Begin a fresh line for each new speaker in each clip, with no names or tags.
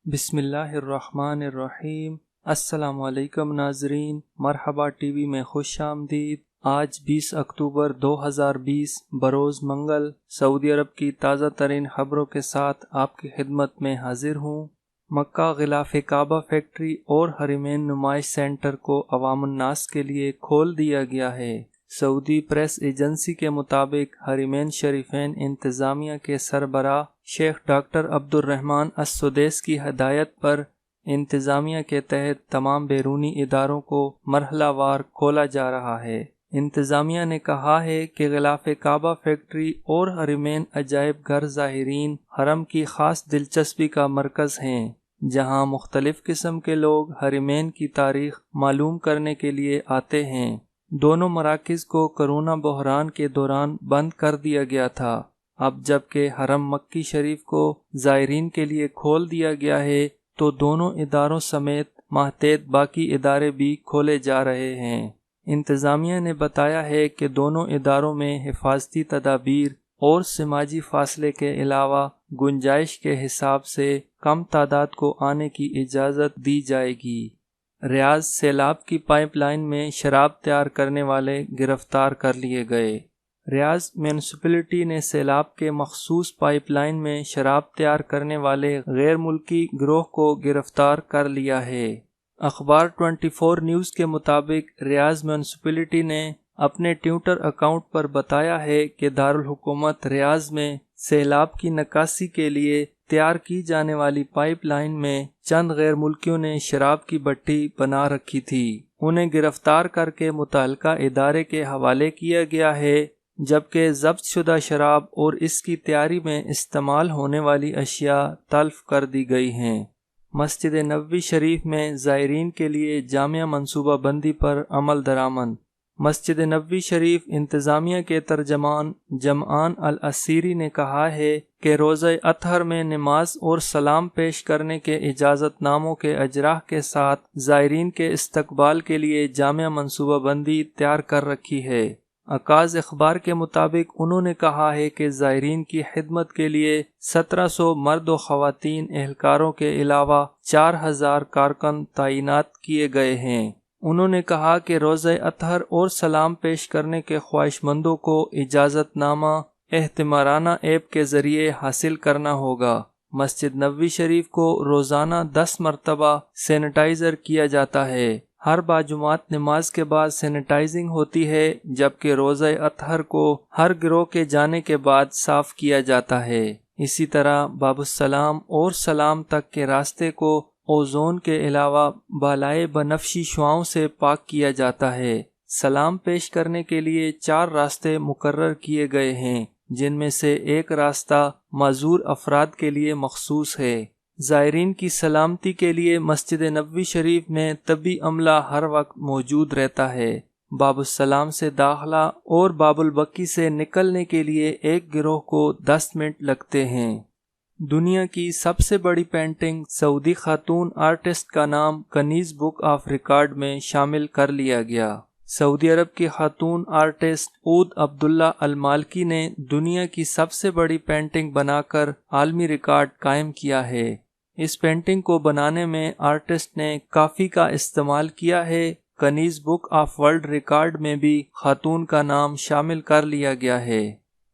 بسم اللہ الرحمن الرحیم۔ السلام علیکم ناظرین، مرحبا ٹی وی میں خوش آمدید۔ آج 20 اکتوبر 2020 بروز منگل سعودی عرب کی تازہ ترین خبروں کے ساتھ آپ کی خدمت میں حاضر ہوں۔ مکہ غلاف کعبہ فیکٹری اور حرمین نمائش سینٹر کو عوام الناس کے لیے کھول دیا گیا ہے۔ سعودی پریس ایجنسی کے مطابق حرمین شریفین انتظامیہ کے سربراہ شیخ ڈاکٹر عبد الرحمن السدیس کی ہدایت پر انتظامیہ کے تحت تمام بیرونی اداروں کو مرحلہ وار کھولا جا رہا ہے۔ انتظامیہ نے کہا ہے کہ غلاف کعبہ فیکٹری اور حرمین عجائب گھر زائرین حرم کی خاص دلچسپی کا مرکز ہیں، جہاں مختلف قسم کے لوگ حرمین کی تاریخ معلوم کرنے کے لیے آتے ہیں۔ دونوں مراکز کو کرونا بحران کے دوران بند کر دیا گیا تھا۔ اب جب کہ حرم مکی شریف کو زائرین کے لیے کھول دیا گیا ہے تو دونوں اداروں سمیت ماتحت باقی ادارے بھی کھولے جا رہے ہیں۔ انتظامیہ نے بتایا ہے کہ دونوں اداروں میں حفاظتی تدابیر اور سماجی فاصلے کے علاوہ گنجائش کے حساب سے کم تعداد کو آنے کی اجازت دی جائے گی۔ ریاض سیلاب کی پائپ لائن میں شراب تیار کرنے والے گرفتار کر لیے گئے۔ ریاض میونسپلٹی نے سیلاب کے مخصوص پائپ لائن میں شراب تیار کرنے والے غیر ملکی گروہ کو گرفتار کر لیا ہے۔ اخبار 24 نیوز کے مطابق ریاض میونسپلٹی نے اپنے ٹویٹر اکاؤنٹ پر بتایا ہے کہ دارالحکومت ریاض میں سیلاب کی نکاسی کے لیے تیار کی جانے والی پائپ لائن میں چند غیر ملکیوں نے شراب کی بھٹی بنا رکھی تھی۔ انہیں گرفتار کر کے متعلقہ ادارے کے حوالے کیا گیا ہے، جبکہ ضبط شدہ شراب اور اس کی تیاری میں استعمال ہونے والی اشیاء تلف کر دی گئی ہیں۔ مسجد نبوی شریف میں زائرین کے لیے جامع منصوبہ بندی پر عمل درآمد۔ مسجد نبوی شریف انتظامیہ کے ترجمان جمعان الاسیری نے کہا ہے کہ روزہ اطہر میں نماز اور سلام پیش کرنے کے اجازت ناموں کے اجراء کے ساتھ زائرین کے استقبال کے لیے جامع منصوبہ بندی تیار کر رکھی ہے۔ عکاظ اخبار کے مطابق انہوں نے کہا ہے کہ زائرین کی خدمت کے لیے 1700 مرد و خواتین اہلکاروں کے علاوہ 4000 کارکن تعینات کیے گئے ہیں۔ انہوں نے کہا کہ روزہ اطہر اور سلام پیش کرنے کے خواہش مندوں کو اجازت نامہ احتمارانہ ایپ کے ذریعے حاصل کرنا ہوگا۔ مسجد نبوی شریف کو روزانہ 10 مرتبہ سینیٹائزر کیا جاتا ہے۔ ہر باجمعت نماز کے بعد سینیٹائزنگ ہوتی ہے، جبکہ روزہ اطہر کو ہر گروہ کے جانے کے بعد صاف کیا جاتا ہے۔ اسی طرح باب السلام اور سلام تک کے راستے کو اوزون کے علاوہ بالائے بنفشی شعاعوں سے پاک کیا جاتا ہے۔ سلام پیش کرنے کے لیے 4 راستے مقرر کیے گئے ہیں، جن میں سے ایک راستہ معذور افراد کے لیے مخصوص ہے۔ زائرین کی سلامتی کے لیے مسجد نبوی شریف میں طبی عملہ ہر وقت موجود رہتا ہے۔ باب السلام سے داخلہ اور باب البکی سے نکلنے کے لیے ایک گروہ کو 10 منٹ لگتے ہیں۔ دنیا کی سب سے بڑی پینٹنگ سعودی خاتون آرٹسٹ کا نام کنیز بک آف ریکارڈ میں شامل کر لیا گیا۔ سعودی عرب کی خاتون آرٹسٹ عود عبداللہ المالکی نے دنیا کی سب سے بڑی پینٹنگ بنا کر عالمی ریکارڈ قائم کیا ہے۔ اس پینٹنگ کو بنانے میں آرٹسٹ نے کافی کا استعمال کیا ہے۔ کنیز بک آف ورلڈ ریکارڈ میں بھی خاتون کا نام شامل کر لیا گیا ہے۔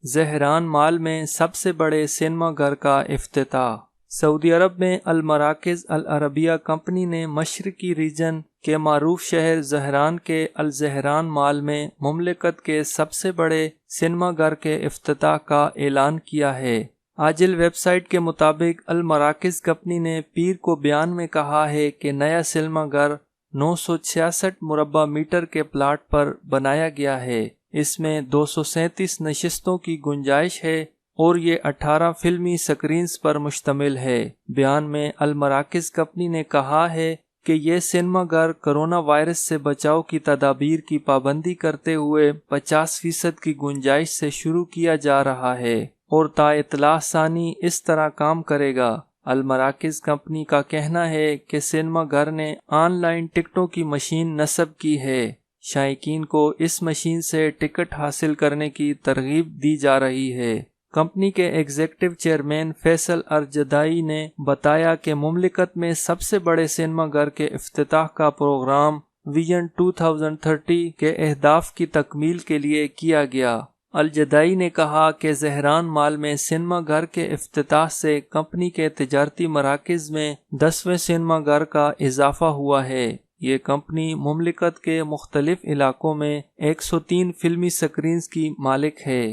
زہران مال میں سب سے بڑے سینما گھر کا افتتاح۔ سعودی عرب میں المراکز العربیہ کمپنی نے مشرقی ریجن کے معروف شہر زہران کے الزہران مال میں مملکت کے سب سے بڑے سینما گھر کے افتتاح کا اعلان کیا ہے۔ عاجل ویب سائٹ کے مطابق المراکز کمپنی نے پیر کو بیان میں کہا ہے کہ نیا سینما گھر 966 مربع میٹر کے پلاٹ پر بنایا گیا ہے۔ اس میں 237 نشستوں کی گنجائش ہے اور یہ 18 فلمی سکرینز پر مشتمل ہے۔ بیان میں المراکز کمپنی نے کہا ہے کہ یہ سینما گھر کرونا وائرس سے بچاؤ کی تدابیر کی پابندی کرتے ہوئے 50% کی گنجائش سے شروع کیا جا رہا ہے اور تا اطلاع ثانی اس طرح کام کرے گا۔ المراکز کمپنی کا کہنا ہے کہ سینما گھر نے آن لائن ٹکٹوں کی مشین نصب کی ہے۔ شائقین کو اس مشین سے ٹکٹ حاصل کرنے کی ترغیب دی جا رہی ہے۔ کمپنی کے ایگزیکٹو چیئرمین فیصل ارجدائی نے بتایا کہ مملکت میں سب سے بڑے سینما گھر کے افتتاح کا پروگرام ویژن 2030 کے اہداف کی تکمیل کے لیے کیا گیا۔ الجدائی نے کہا کہ زہران مال میں سینما گھر کے افتتاح سے کمپنی کے تجارتی مراکز میں 10ویں سینما گھر کا اضافہ ہوا ہے۔ یہ کمپنی مملکت کے مختلف علاقوں میں 103 فلمی سکرینز کی مالک ہے۔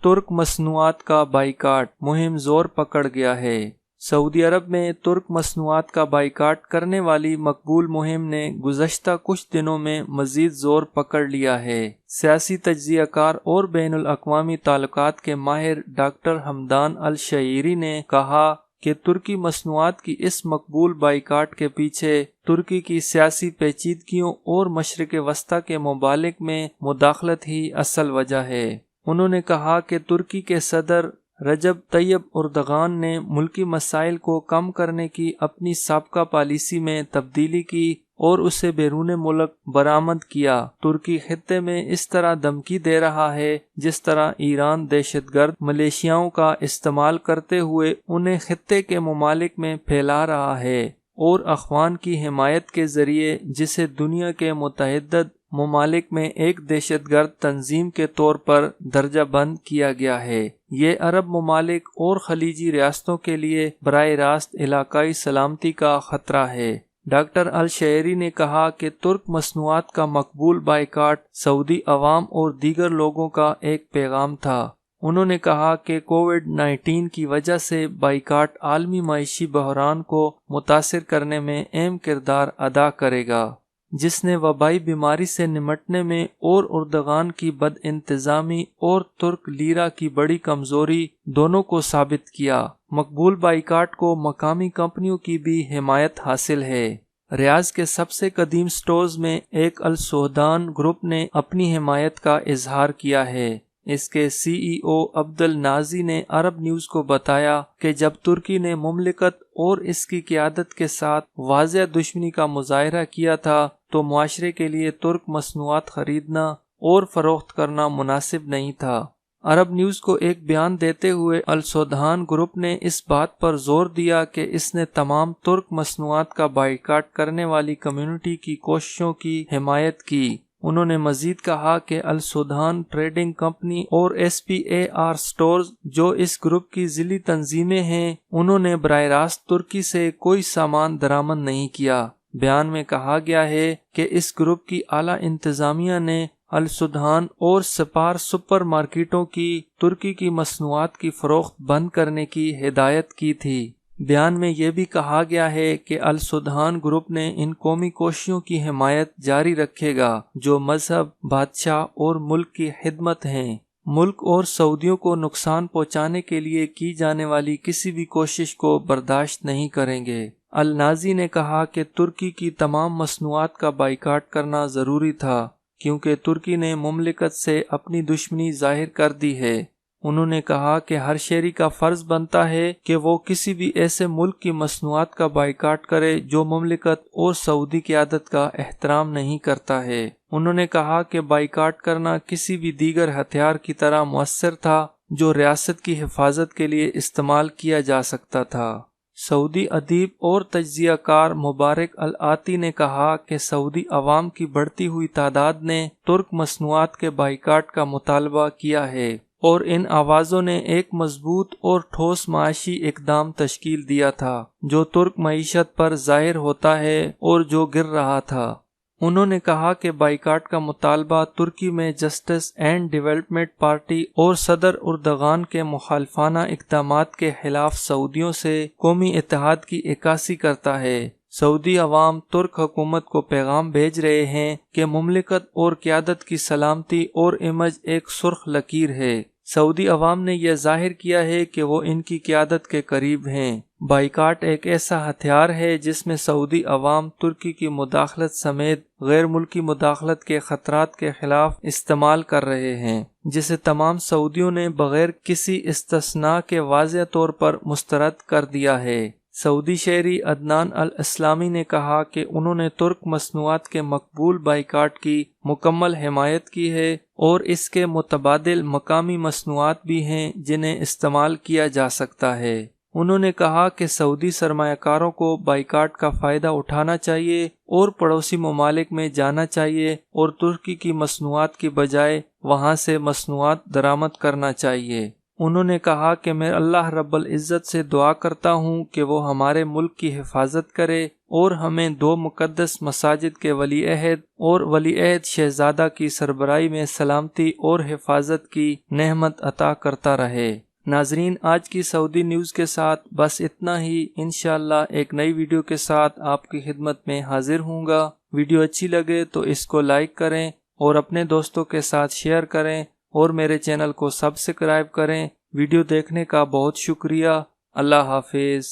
ترک مصنوعات کا بائیکاٹ مہم زور پکڑ گیا ہے۔ سعودی عرب میں ترک مصنوعات کا بائیکاٹ کرنے والی مقبول مہم نے گزشتہ کچھ دنوں میں مزید زور پکڑ لیا ہے۔ سیاسی تجزیہ کار اور بین الاقوامی تعلقات کے ماہر ڈاکٹر حمدان الشعیری نے کہا کہ ترکی مصنوعات کی اس مقبول بائیکاٹ کے پیچھے ترکی کی سیاسی پیچیدگیوں اور مشرق وسطیٰ کے ممالک میں مداخلت ہی اصل وجہ ہے۔ انہوں نے کہا کہ ترکی کے صدر رجب طیب اردغان نے ملکی مسائل کو کم کرنے کی اپنی سابقہ پالیسی میں تبدیلی کی اور اسے بیرون ملک برآمد کیا۔ ترکی خطے میں اس طرح دھمکی دے رہا ہے جس طرح ایران دہشت گرد ملیشیاؤں کا استعمال کرتے ہوئے انہیں خطے کے ممالک میں پھیلا رہا ہے، اور اخوان کی حمایت کے ذریعے جسے دنیا کے متعدد ممالک میں ایک دہشت گرد تنظیم کے طور پر درجہ بند کیا گیا ہے۔ یہ عرب ممالک اور خلیجی ریاستوں کے لیے براہ راست علاقائی سلامتی کا خطرہ ہے۔ ڈاکٹر الشعیری نے کہا کہ ترک مصنوعات کا مقبول بائیکاٹ سعودی عوام اور دیگر لوگوں کا ایک پیغام تھا۔ انہوں نے کہا کہ کووڈ-19 کی وجہ سے بائیکاٹ عالمی معاشی بحران کو متاثر کرنے میں اہم کردار ادا کرے گا، جس نے وبائی بیماری سے نمٹنے میں اور اردغان کی بد انتظامی اور ترک لیرا کی بڑی کمزوری دونوں کو ثابت کیا۔ مقبول بائیکاٹ کو مقامی کمپنیوں کی بھی حمایت حاصل ہے۔ ریاض کے سب سے قدیم سٹورز میں ایک السودان گروپ نے اپنی حمایت کا اظہار کیا ہے۔ اس کے سی ای او عبد النازی نے عرب نیوز کو بتایا کہ جب ترکی نے مملکت اور اس کی قیادت کے ساتھ واضح دشمنی کا مظاہرہ کیا تھا تو معاشرے کے لیے ترک مصنوعات خریدنا اور فروخت کرنا مناسب نہیں تھا۔ عرب نیوز کو ایک بیان دیتے ہوئے السودان گروپ نے اس بات پر زور دیا کہ اس نے تمام ترک مصنوعات کا بائیکاٹ کرنے والی کمیونٹی کی کوششوں کی حمایت کی۔ انہوں نے مزید کہا کہ السودان ٹریڈنگ کمپنی اور S P A R stores جو اس گروپ کی ذیلی تنظیمیں ہیں، انہوں نے براہ راست ترکی سے کوئی سامان درآمد نہیں کیا۔ بیان میں کہا گیا ہے کہ اس گروپ کی اعلیٰ انتظامیہ نے السودان اور سپار سپر مارکیٹوں کی ترکی کی مصنوعات کی فروخت بند کرنے کی ہدایت کی تھی۔ بیان میں یہ بھی کہا گیا ہے کہ السودان گروپ نے ان قومی کوششوں کی حمایت جاری رکھے گا جو مذہب، بادشاہ اور ملک کی خدمت ہیں۔ ملک اور سعودیوں کو نقصان پہنچانے کے لیے کی جانے والی کسی بھی کوشش کو برداشت نہیں کریں گے۔ النازی نے کہا کہ ترکی کی تمام مصنوعات کا بائیکاٹ کرنا ضروری تھا کیونکہ ترکی نے مملکت سے اپنی دشمنی ظاہر کر دی ہے۔ انہوں نے کہا کہ ہر شہری کا فرض بنتا ہے کہ وہ کسی بھی ایسے ملک کی مصنوعات کا بائیکاٹ کرے جو مملکت اور سعودی قیادت کا احترام نہیں کرتا ہے۔ انہوں نے کہا کہ بائیکاٹ کرنا کسی بھی دیگر ہتھیار کی طرح مؤثر تھا جو ریاست کی حفاظت کے لیے استعمال کیا جا سکتا تھا۔ سعودی ادیب اور تجزیہ کار مبارک العاطی نے کہا کہ سعودی عوام کی بڑھتی ہوئی تعداد نے ترک مصنوعات کے بائیکاٹ کا مطالبہ کیا ہے، اور ان آوازوں نے ایک مضبوط اور ٹھوس معاشی اقدام تشکیل دیا تھا جو ترک معیشت پر ظاہر ہوتا ہے اور جو گر رہا تھا۔ انہوں نے کہا کہ بائیکاٹ کا مطالبہ ترکی میں جسٹس اینڈ ڈیولپمنٹ پارٹی اور صدر اردغان کے مخالفانہ اقدامات کے خلاف سعودیوں سے قومی اتحاد کی عکاسی کرتا ہے۔ سعودی عوام ترک حکومت کو پیغام بھیج رہے ہیں کہ مملکت اور قیادت کی سلامتی اور امیج ایک سرخ لکیر ہے۔ سعودی عوام نے یہ ظاہر کیا ہے کہ وہ ان کی قیادت کے قریب ہیں۔ بائیکاٹ ایک ایسا ہتھیار ہے جس میں سعودی عوام ترکی کی مداخلت سمیت غیر ملکی مداخلت کے خطرات کے خلاف استعمال کر رہے ہیں، جسے تمام سعودیوں نے بغیر کسی استثناء کے واضح طور پر مسترد کر دیا ہے۔ سعودی شہری عدنان الاسلامی نے کہا کہ انہوں نے ترک مصنوعات کے مقبول بائیکاٹ کی مکمل حمایت کی ہے اور اس کے متبادل مقامی مصنوعات بھی ہیں جنہیں استعمال کیا جا سکتا ہے۔ انہوں نے کہا کہ سعودی سرمایہ کاروں کو بائیکاٹ کا فائدہ اٹھانا چاہیے اور پڑوسی ممالک میں جانا چاہیے اور ترکی کی مصنوعات کی بجائے وہاں سے مصنوعات درآمد کرنا چاہیے۔ انہوں نے کہا کہ میں اللہ رب العزت سے دعا کرتا ہوں کہ وہ ہمارے ملک کی حفاظت کرے اور ہمیں 2 مقدس مساجد کے ولی عہد اور ولی عہد شہزادہ کی سربراہی میں سلامتی اور حفاظت کی نعمت عطا کرتا رہے۔ ناظرین، آج کی سعودی نیوز کے ساتھ بس اتنا ہی۔ انشاءاللہ ایک نئی ویڈیو کے ساتھ آپ کی خدمت میں حاضر ہوں گا۔ ویڈیو اچھی لگے تو اس کو لائک کریں اور اپنے دوستوں کے ساتھ شیئر کریں اور میرے چینل کو سبسکرائب کریں۔ ویڈیو دیکھنے کا بہت شکریہ۔ اللہ حافظ۔